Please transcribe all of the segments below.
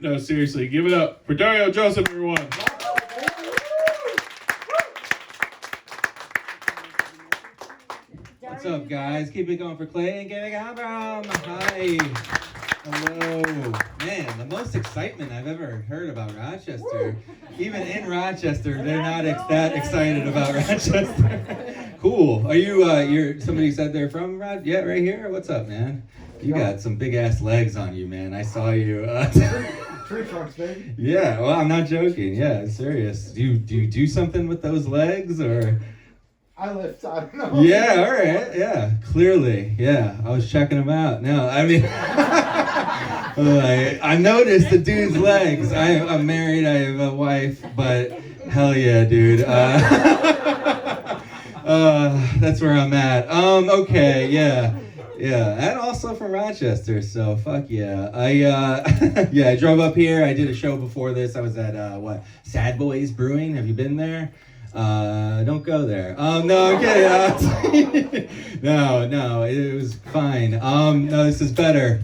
No, seriously, give it up for Dario Joseph, everyone. What's up, guys? Keep it going for Clay and Gary Abram. Hi. Hello. Man, the most excitement I've ever heard about Rochester. Even in Rochester, they're not that excited about Rochester. Cool. Are you, somebody said they're from Rochester? Yeah, right here? What's up, man? You got some big ass legs on you, man. I saw you. Tree trunks, baby. Yeah, well, I'm not joking. Yeah, serious. Do you do something with those legs, or? I lift, I don't know. Yeah, all right. Yeah, clearly. Yeah, I was checking them out. No, I mean, I noticed the dude's legs. I'm married. I have a wife, but hell yeah, dude. That's where I'm at. Okay, yeah. Yeah, and also from Rochester, so fuck yeah. I drove up here. I did a show before this. I was at Sad Boys Brewing. Have you been there? Don't go there. No, I'm kidding. No, it was fine. No, this is better.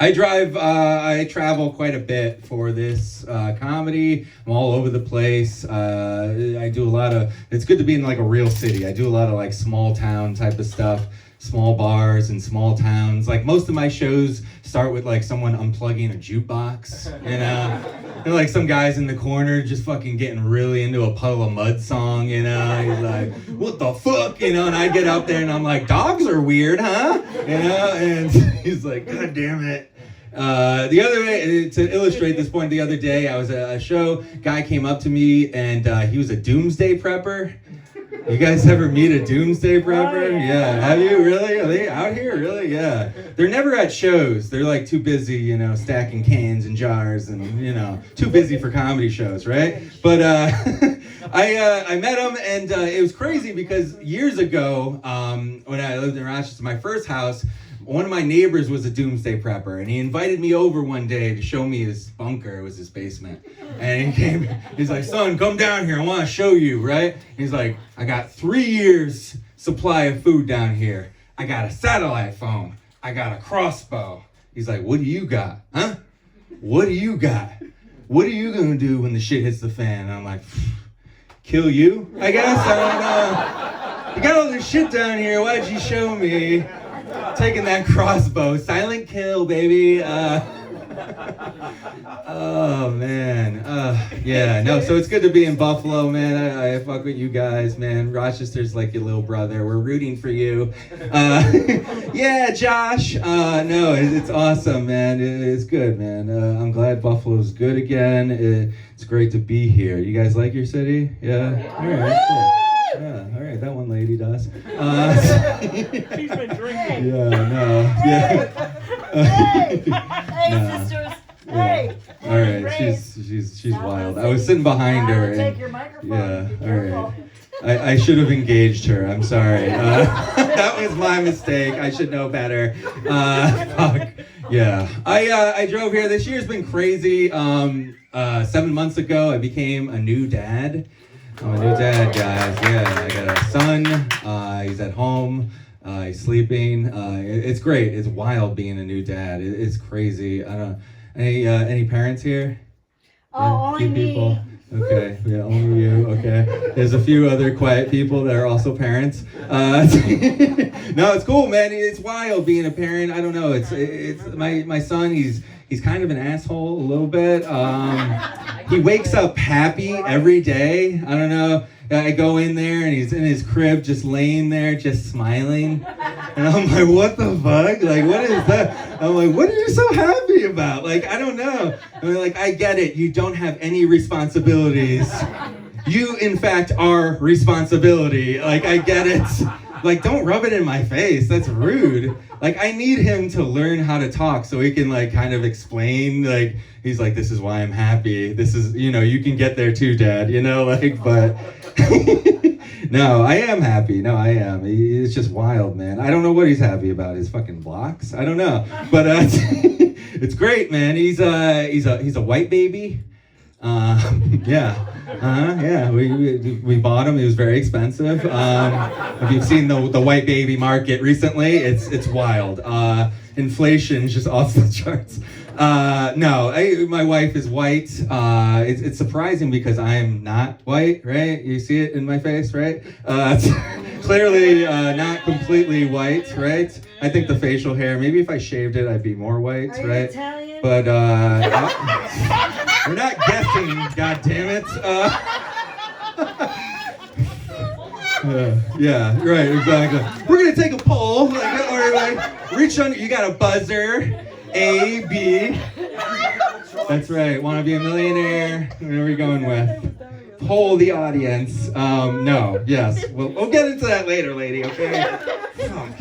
I travel quite a bit for this comedy. I'm all over the place. I do a lot of, it's good to be in like a real city. I do a lot of like small town type of stuff. Small bars and small towns. Like most of my shows start with like someone unplugging a jukebox, you know? And like some guy's in the corner just fucking getting really into a Puddle of Mud song, you know? He's like, what the fuck, you know? And I get up there and I'm like, dogs are weird, huh? You know? And he's like, God damn it. The other way, to illustrate this point, the other day I was at a show, guy came up to me and he was a doomsday prepper. You guys ever meet a doomsday prepper? Yeah, have you really? Are they out here? Really? Yeah. They're never at shows. They're like too busy, you know, stacking cans and jars and, you know, too busy for comedy shows, right? But I met him and it was crazy because years ago, when I lived in Rochester, my first house, one of my neighbors was a doomsday prepper, and he invited me over one day to show me his bunker. It was his basement. And he came, he's like, son, come down here. I want to show you, right? He's like, I got 3 years supply of food down here. I got a satellite phone. I got a crossbow. He's like, what do you got? Huh? What do you got? What are you going to do when the shit hits the fan? And I'm like, kill you, I guess? I don't know. You got all this shit down here. Why'd you show me? Taking that crossbow. Silent kill, baby. Oh, man. Yeah, no, so it's good to be in Buffalo, man. I fuck with you guys, man. Rochester's like your little brother. We're rooting for you. Yeah, Josh. No, it's awesome, man. It's good, man. I'm glad Buffalo's good again. It's great to be here. You guys like your city? Yeah? All right, cool. Yeah, all right, that one lady does. She's been drinking. Yeah, no, yeah. Hey, sisters. Hey. All right, she's wild. I was sitting behind her. Take your microphone. Yeah, all right. I should have engaged her. I'm sorry. That was my mistake. I should know better. Fuck. Yeah. I drove here. This year's been crazy. 7 months ago, I became a new dad. I'm a new dad, guys. Yeah, I got a son. He's at home. He's sleeping. It's great. It's wild being a new dad. It's crazy. I don't. Any parents here? Oh, Yeah, only few people. me. Okay. Yeah, only you. Okay. There's a few other quiet people that are also parents. No, it's cool, man. It's wild being a parent. I don't know. It's my son. He's kind of an asshole a little bit. He wakes up happy every day. I don't know. I go in there and he's in his crib just laying there, just smiling. And I'm like, what the fuck? Like, what is that? I'm like, what are you so happy about? Like, I don't know. I'm like, I get it. You don't have any responsibilities. You, in fact, are responsibility. Like, I get it. Like, don't rub it in my face. That's rude. Like, I need him to learn how to talk so he can, like, kind of explain. Like, he's like, this is why I'm happy. This is, you know, you can get there too, Dad, you know, like, but no, I am happy. No, I am. It's just wild, man. I don't know what he's happy about. His fucking blocks? I don't know. But it's great, man. He's a white baby. Yeah. Yeah, we bought him. He was very expensive. If you've seen the white baby market recently, it's wild. Inflation is just off the charts. No, my wife is white. It's surprising because I'm not white, right? You see it in my face, right? Clearly not completely white, right? I think the facial hair, maybe if I shaved it, I'd be more white, Are you right? Italian? But we're not guessing, God damn it. Yeah, right, exactly. We're gonna take a poll. Like, reach under. You got a buzzer. A, B. That's right. Want to be a millionaire? What are we going with? Poll the audience. No. Yes. We'll get into that later, lady. Okay. Fuck.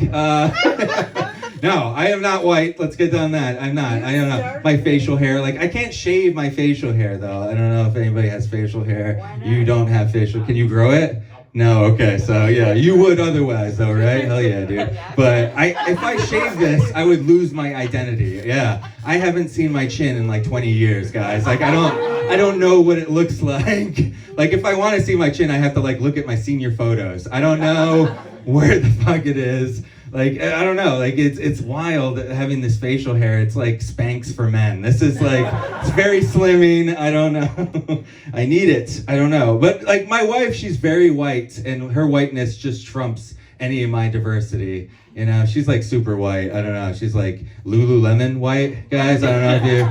No, I am not white. Let's get done that. I'm not. I don't know. My facial hair. Like, I can't shave my facial hair though. I don't know if anybody has facial hair. You don't have facial. Can you grow it? No, okay, so yeah, you would otherwise though, right? Hell yeah, dude. But if I shave this, I would lose my identity. Yeah, I haven't seen my chin in like 20 years, guys. Like I don't know what it looks like. Like if I want to see my chin, I have to like look at my senior photos. I don't know where the fuck it is. Like I don't know. Like it's wild having this facial hair. It's like Spanx for men. This is like it's very slimming. I don't know. I need it. I don't know. But like my wife, she's very white, and her whiteness just trumps any of my diversity. You know, she's like super white. I don't know. She's like Lululemon white, guys. I don't know if you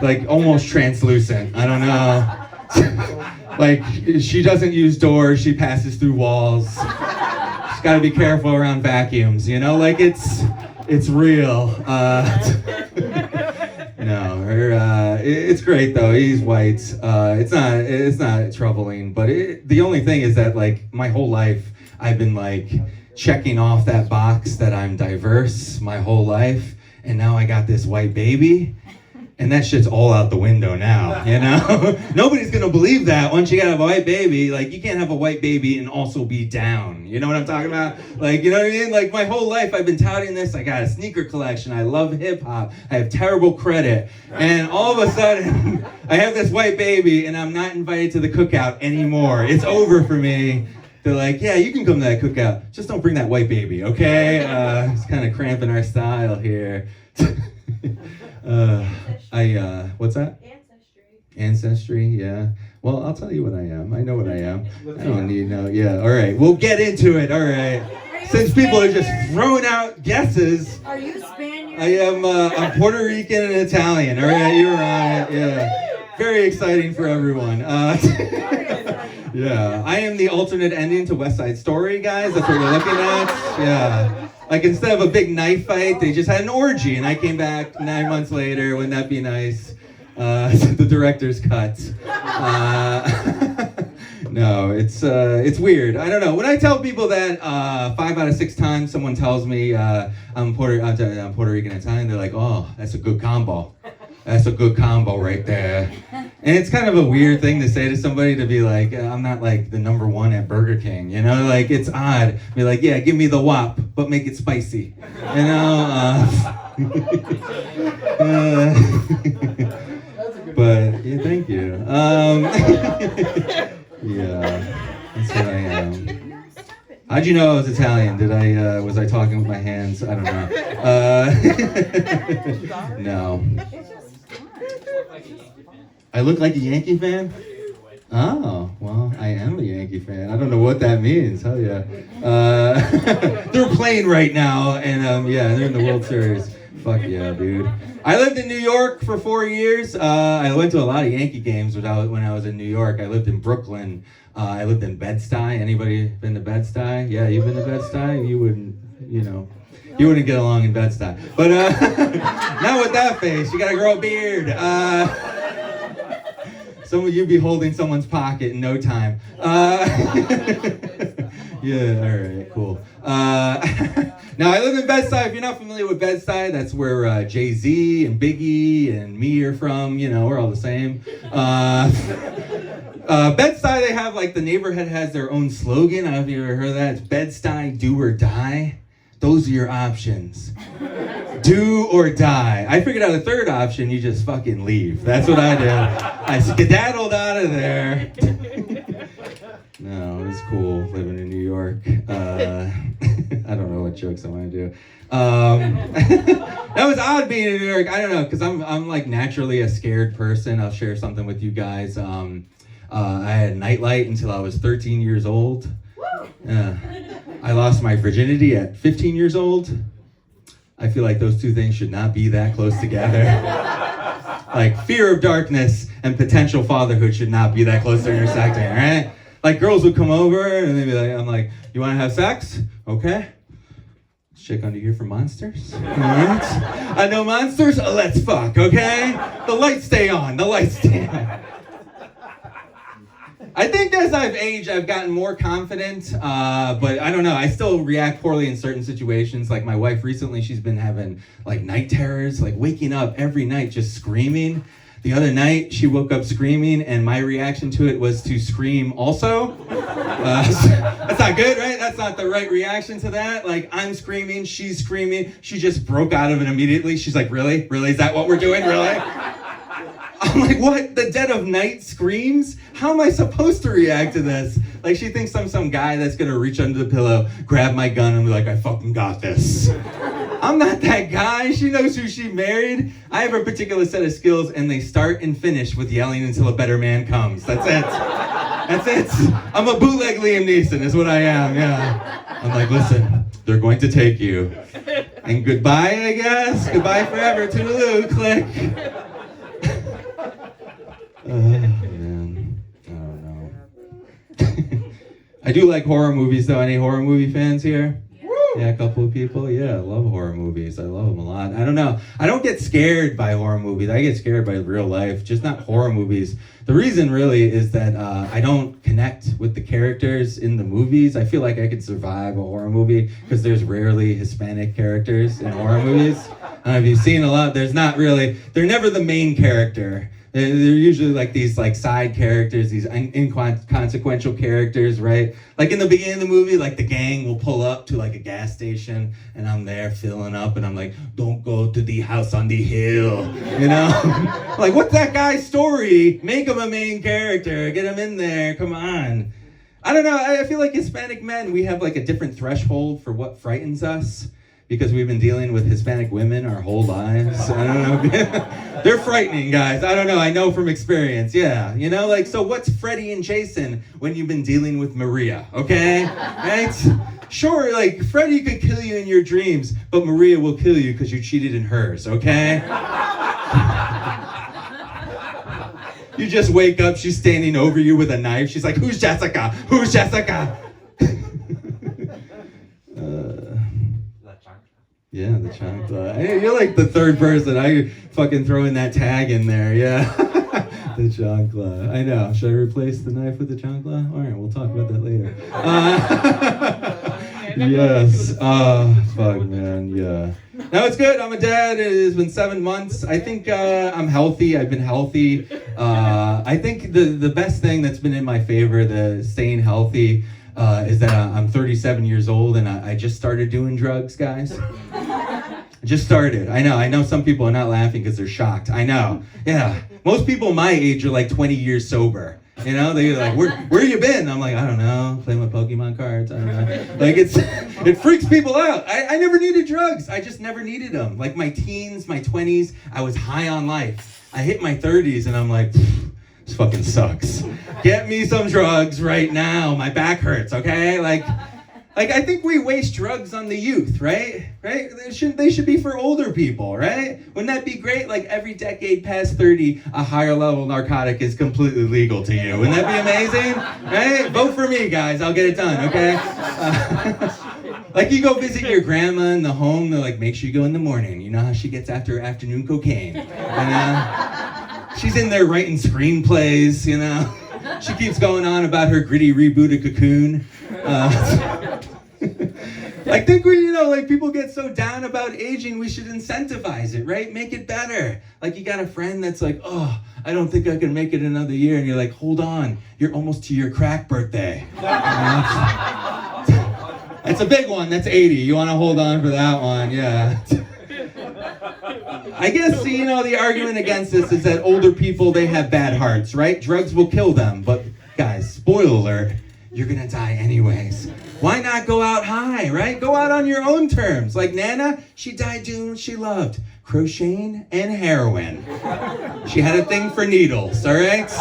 like almost translucent. I don't know. Like she doesn't use doors. She passes through walls. Got to be careful around vacuums, you know, like it's real. No, it's great though. He's white. It's not troubling, but the only thing is that like my whole life I've been like checking off that box that I'm diverse my whole life, and now I got this white baby. And that shit's all out the window now, you know? Nobody's gonna believe that once you got a white baby. Like, you can't have a white baby and also be down. You know what I'm talking about? Like, you know what I mean? Like, my whole life I've been touting this. I got a sneaker collection. I love hip hop. I have terrible credit. And all of a sudden, I have this white baby and I'm not invited to the cookout anymore. It's over for me. They're like, yeah, you can come to that cookout. Just don't bring that white baby, okay? It's kind of cramping our style here. What's that? Ancestry, yeah. Well, I'll tell you what I am. I know what I am. I don't need no, yeah, all right. We'll get into it, all right. Since people are just throwing out guesses. Are you Spaniard? I am, I'm Puerto Rican and Italian, all right? You're on it, yeah. Very exciting for everyone. Yeah, I am the alternate ending to West Side Story, guys. That's what you're looking at, yeah. Like, instead of a big knife fight, they just had an orgy, and I came back 9 months later. Wouldn't that be nice? The director's cut. No, it's weird. I don't know. When I tell people that 5 out of 6 times someone tells me I'm Puerto Rican Italian, they're like, oh, that's a good combo. That's a good combo right there. And it's kind of a weird thing to say to somebody, to be like, I'm not like the #1 at Burger King, you know? Like, it's odd. Be like, yeah, give me the Whop, but make it spicy. You know? But, yeah, thank you. Yeah, that's what I am. How'd you know I was Italian? Was I talking with my hands? I don't know. No. I look like a Yankee fan? Oh, well, I am a Yankee fan. I don't know what that means. Hell yeah. They're playing right now, and yeah, they're in the World Series. Fuck yeah, dude. I lived in New York for 4 years. I went to a lot of Yankee games when I was in New York. I lived in Brooklyn. I lived in Bed-Stuy. Anybody been to Bed-Stuy? Yeah, you've been to Bed-Stuy? You wouldn't, you know. You wouldn't get along in Bed-Stuy. But not with that face. You gotta grow a beard. Some of you be holding someone's pocket in no time. Yeah, all right, cool. Now, I live in Bed-Stuy. If you're not familiar with Bed-Stuy, that's where Jay-Z and Biggie and me are from. You know, we're all the same. Bed-Stuy, they have, like, the neighborhood has their own slogan. I don't know if you ever heard of that. It's Bed-Stuy, do or die. Those are your options. Do or die. I figured out a third option, you just fucking leave. That's what I did. I skedaddled out of there. No, it was cool living in New York. I don't know what jokes I want to do. That was odd being in New York. I don't know, because I'm like naturally a scared person. I'll share something with you guys. I had a nightlight until I was 13 years old. I lost my virginity at 15 years old. I feel like those two things should not be that close together. Like fear of darkness and potential fatherhood should not be that close to intersecting, right? Like girls would come over and they'd be like, I'm like, you want to have sex? Okay. Chick under here for monsters? All right. I know monsters. Let's fuck, okay? The lights stay on. The lights stay on. I think as I've aged, I've gotten more confident, but I don't know. I still react poorly in certain situations. Like my wife recently, she's been having like night terrors, like waking up every night just screaming. The other night, she woke up screaming, and my reaction to it was to scream also. That's not good, right? That's not the right reaction to that. Like, I'm screaming, she's screaming. She just broke out of it immediately. She's like, really? Really? Is that what we're doing? Really? I'm like, what? The dead of night screams? How am I supposed to react to this? Like, she thinks I'm some guy that's gonna reach under the pillow, grab my gun, and be like, I fucking got this. I'm not that guy. She knows who she married. I have a particular set of skills, and they start and finish with yelling until a better man comes. That's it. That's it. I'm a bootleg Liam Neeson is what I am, yeah. I'm like, listen, they're going to take you. And goodbye, I guess. Goodbye forever. Toodaloo. Click. Man. I don't know. I do like horror movies, though. Any horror movie fans here? Yeah, a couple of people. Yeah, I love horror movies. I love them a lot. I don't know. I don't get scared by horror movies. I get scared by real life, just not horror movies. The reason really is that I don't connect with the characters in the movies. I feel like I could survive a horror movie because there's rarely Hispanic characters in horror movies. I don't know if you've seen a lot. There's not really. They're never the main character. They're usually like these like side characters, these inconsequential characters, right? Like in the beginning of the movie, like the gang will pull up to like a gas station and I'm there filling up and I'm like, don't go to the house on the hill, you know? Like, what's that guy's story? Make him a main character, get him in there, come on. I don't know, I feel like Hispanic men, we have like a different threshold for what frightens us. Because we've been dealing with Hispanic women our whole lives. I don't know. They're frightening, guys. I don't know. I know from experience. Yeah. You know, like, so what's Freddie and Jason when you've been dealing with Maria? Okay? Right? Sure, like, Freddie could kill you in your dreams, but Maria will kill you because you cheated in hers, okay? You just wake up, she's standing over you with a knife. She's like, who's Jessica? Who's Jessica? Yeah, the chancla. Hey, you're like the third person. I fucking throw in that tag in there. Yeah. The chancla. I know. Should I replace the knife with the chancla? All right, we'll talk about that later. Yes. Fuck, man. Yeah. No, it's good. I'm a dad. It has been 7 months. I think I'm healthy. I've been healthy. I think the best thing that's been in my favor, the staying healthy, is that I'm 37 years old and I just started doing drugs, guys. I just started. I know some people are not laughing because they're shocked. I know. Yeah. Most people my age are like 20 years sober. You know, they're like, where you been? I'm like, I don't know, playing with Pokemon cards. I don't know. Like, it freaks people out. I never needed drugs. I just never needed them. Like my teens, my 20s, I was high on life. I hit my 30s and I'm like, this fucking sucks. Get me some drugs right now. My back hurts, okay? Like I think we waste drugs on the youth, right? Right? They should be for older people, right? Wouldn't that be great? Like every decade past 30, a higher level narcotic is completely legal to you. Wouldn't that be amazing? Right? Vote for me, guys. I'll get it done, okay? Like you go visit your grandma in the home, they're like, make sure you go in the morning. You know how she gets after her afternoon cocaine, you know? She's in there writing screenplays, you know? She keeps going on about her gritty reboot of Cocoon. I think like people get so down about aging, we should incentivize it, right? Make it better. Like you got a friend that's like, oh, I don't think I can make it another year. And you're like, hold on, you're almost to your crack birthday. It's a big one, that's 80. You want to hold on for that one, yeah. I guess, the argument against this is that older people, they have bad hearts, right? Drugs will kill them, but guys, spoiler alert, you're gonna die anyways. Why not go out high, right? Go out on your own terms. Like Nana, she died doing what she loved, crocheting and heroin. She had a thing for needles, all right?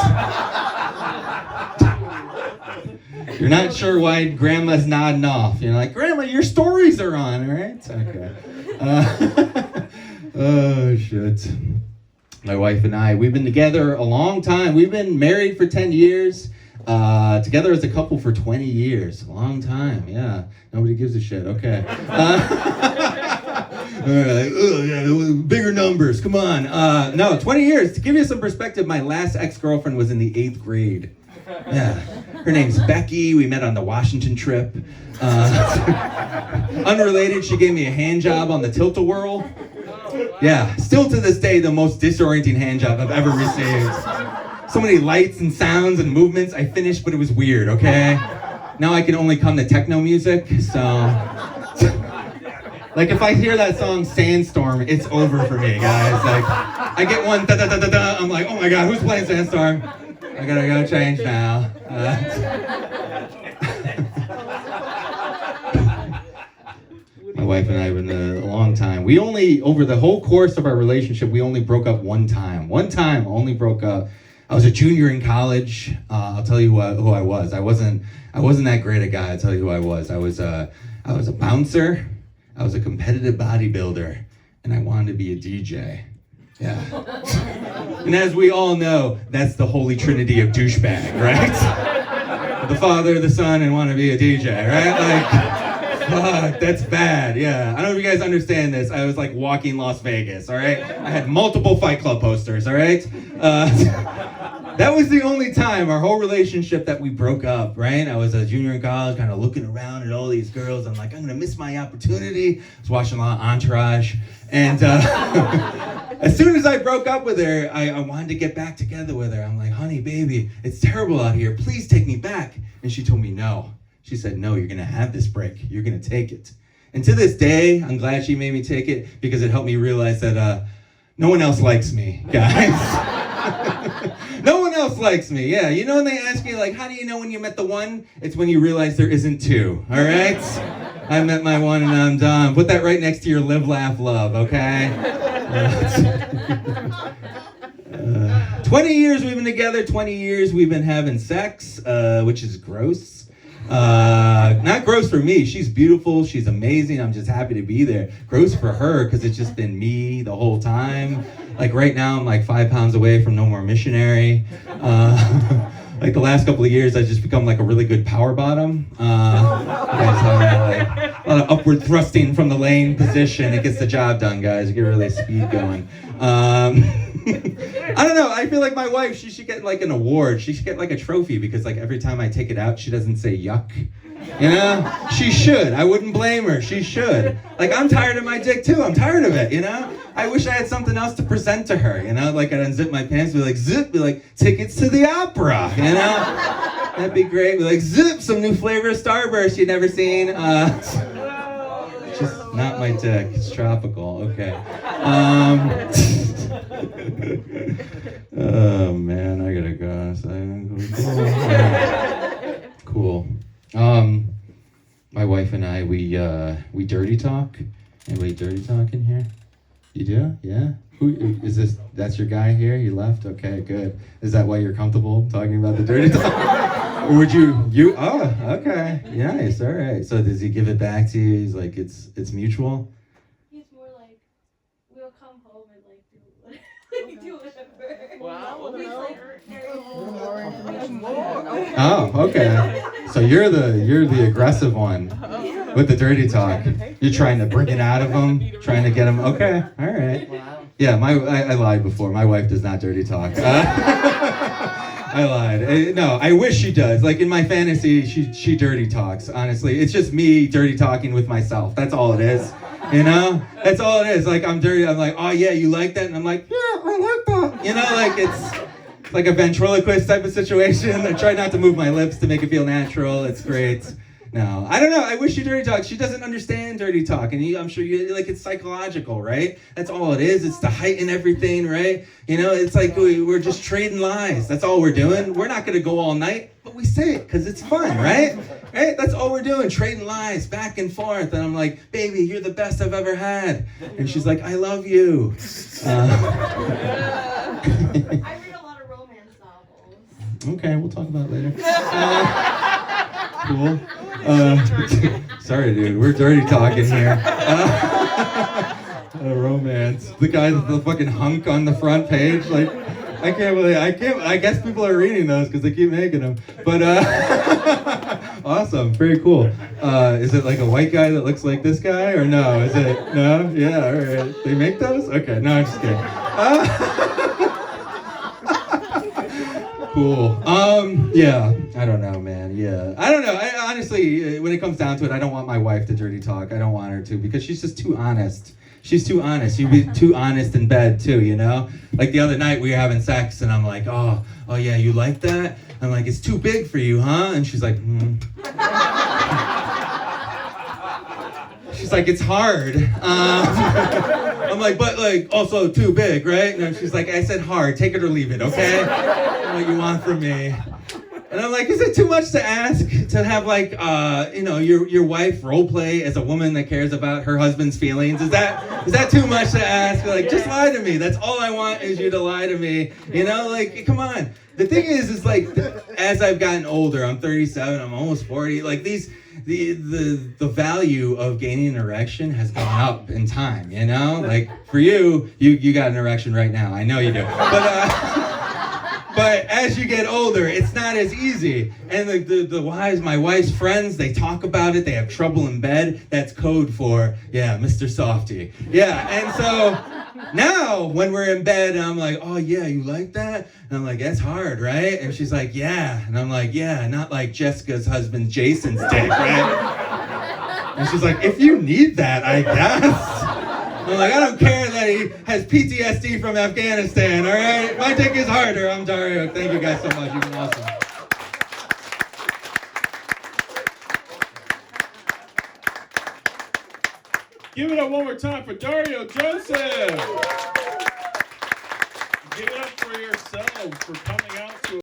You're not sure why Grandma's nodding off. You're like, Grandma, your stories are on, all right? Okay. Oh, shit. My wife and I, we've been together a long time. We've been married for 10 years. Together as a couple for 20 years. A long time, yeah. Nobody gives a shit, okay. All right, yeah, bigger numbers, come on. No, 20 years. To give you some perspective, my last ex-girlfriend was in the 8th grade. Yeah. Her name's Becky. We met on the Washington trip. Unrelated, she gave me a hand job on the tilt-a-whirl. Yeah, still to this day, the most disorienting hand job I've ever received. So many lights and sounds and movements. I finished, but it was weird, okay? Now I can only come to techno music, so... Like, if I hear that song, Sandstorm, it's over for me, guys. Like, I get one da-da-da-da-da, I'm like, oh my god, who's playing Sandstorm? I gotta go change now. My wife and I have been a long time. We only, over the whole course of our relationship, we only broke up one time. One time, only broke up. I was a junior in college. I'll tell you who I was. I wasn't that great a guy. I'll tell you who I was. I was a bouncer. I was a competitive bodybuilder, and I wanted to be a DJ. Yeah. And as we all know, that's the holy trinity of douchebag, right? The Father, the Son, and want to be a DJ, right? Like, fuck, that's bad, yeah. I don't know if you guys understand this. I was like walking Las Vegas, all right? I had multiple Fight Club posters, all right? That was the only time, our whole relationship, that we broke up, right? I was a junior in college, kind of looking around at all these girls. I'm like, I'm going to miss my opportunity. I was watching a lot of Entourage. And as soon as I broke up with her, I wanted to get back together with her. I'm like, honey, baby, it's terrible out here. Please take me back. And she told me no. She said, no, you're going to have this break. You're going to take it. And to this day, I'm glad she made me take it because it helped me realize that no one else likes me, guys. No one else likes me, yeah. You know when they ask you, like, how do you know when you met the one? It's when you realize there isn't two, all right? I met my one and I'm done. Put that right next to your live, laugh, love, okay? 20 years we've been together, 20 years we've been having sex, which is gross. Not gross for me. She's beautiful. She's amazing. I'm just happy to be there. Gross for her because it's just been me the whole time. Like right now, I'm like 5 pounds away from no more missionary. Like the last couple of years, I've just become like a really good power bottom. Like, a lot of upward thrusting from the lane position. It gets the job done, guys. You get really speed going. I don't know. I feel like my wife, she should get like an award. She should get like a trophy because like every time I take it out, she doesn't say yuck. You know? She should. I wouldn't blame her. She should. Like I'm tired of my dick too. I'm tired of it, you know? I wish I had something else to present to her, you know? Like I'd unzip my pants, be like, zip, be like, tickets to the opera, you know? That'd be great. Be like, zip, some new flavor of Starburst you'd never seen. Just not my dick. It's tropical. Okay. Oh man, I gotta go. Cool. My wife and I, we dirty talk. Anybody dirty talk in here? You do? Yeah? Who is this? That's your guy here? You left? Okay, good. Is that why you're comfortable talking about the dirty talk? Or would you? Oh, okay. Nice. All right. So does he give it back to you? He's like, it's mutual? He's more like, we'll come home and like do whatever. Wow. He's like Oh, okay. So you're the aggressive one with the dirty talk. You're trying to bring it out of him, trying to get him. Okay, all right. Yeah, I lied before. My wife does not dirty talk. I lied. No, I wish she does. Like in my fantasy, she dirty talks. Honestly, it's just me dirty talking with myself. That's all it is. You know, that's all it is. Like I'm dirty. I'm like, oh yeah, you like that, and I'm like, yeah, I like that. You know, like it's like a ventriloquist type of situation. I try not to move my lips to make it feel natural. It's great. No, I don't know. I wish you dirty talk. She doesn't understand dirty talk, and I'm sure you like it's psychological, right? That's all it is. It's to heighten everything, right? You know, it's like we're just trading lies. That's all we're doing. We're not gonna go all night, but we say it because it's fun, right? Right? That's all we're doing, trading lies back and forth. And I'm like, baby, you're the best I've ever had. And she's like, I love you. I read a lot of romance novels. Okay, we'll talk about it later. Cool. Sorry, dude. We're dirty talking here. Romance. The guy with the fucking hunk on the front page. Like, I can't believe. I guess people are reading those because they keep making them. But awesome. Very cool. Is it like a white guy that looks like this guy, or no? Is it no? Yeah. All right. They make those? Okay. No, I'm just kidding. Cool. Yeah. I don't know, man. Yeah. I don't know. I honestly, when it comes down to it, I don't want my wife to dirty talk. I don't want her to because she's just too honest. She's too honest. You'd be too honest in bed too, you know? Like the other night we were having sex and I'm like, oh yeah, you like that? I'm like, it's too big for you, huh? And she's like, She's like, it's hard. I'm like, but like also too big, right? And she's like, I said hard, take it or leave it, okay? What you want from me. And I'm like, is it too much to ask to have like, your wife role play as a woman that cares about her husband's feelings? Is that too much to ask? Like, just lie to me. That's all I want is you to lie to me. You know, like, come on. The thing is like, as I've gotten older, I'm 37, I'm almost 40. Like the value of gaining an erection has gone up in time. You know, like for you got an erection right now. I know you do, But as you get older, it's not as easy. And the wives, my wife's friends, they talk about it. They have trouble in bed. That's code for, yeah, Mr. Softy. Yeah, and so now when we're in bed, I'm like, oh yeah, you like that? And I'm like, that's hard, right? And she's like, yeah. And I'm like, yeah, not like Jessica's husband Jason's dick, right? And she's like, if you need that, I guess. I'm like, I don't care that he has PTSD from Afghanistan, all right? My dick is harder. I'm Dario. Thank you guys so much. You've been awesome. Give it up one more time for Dario Joseph. Give it up for yourselves for coming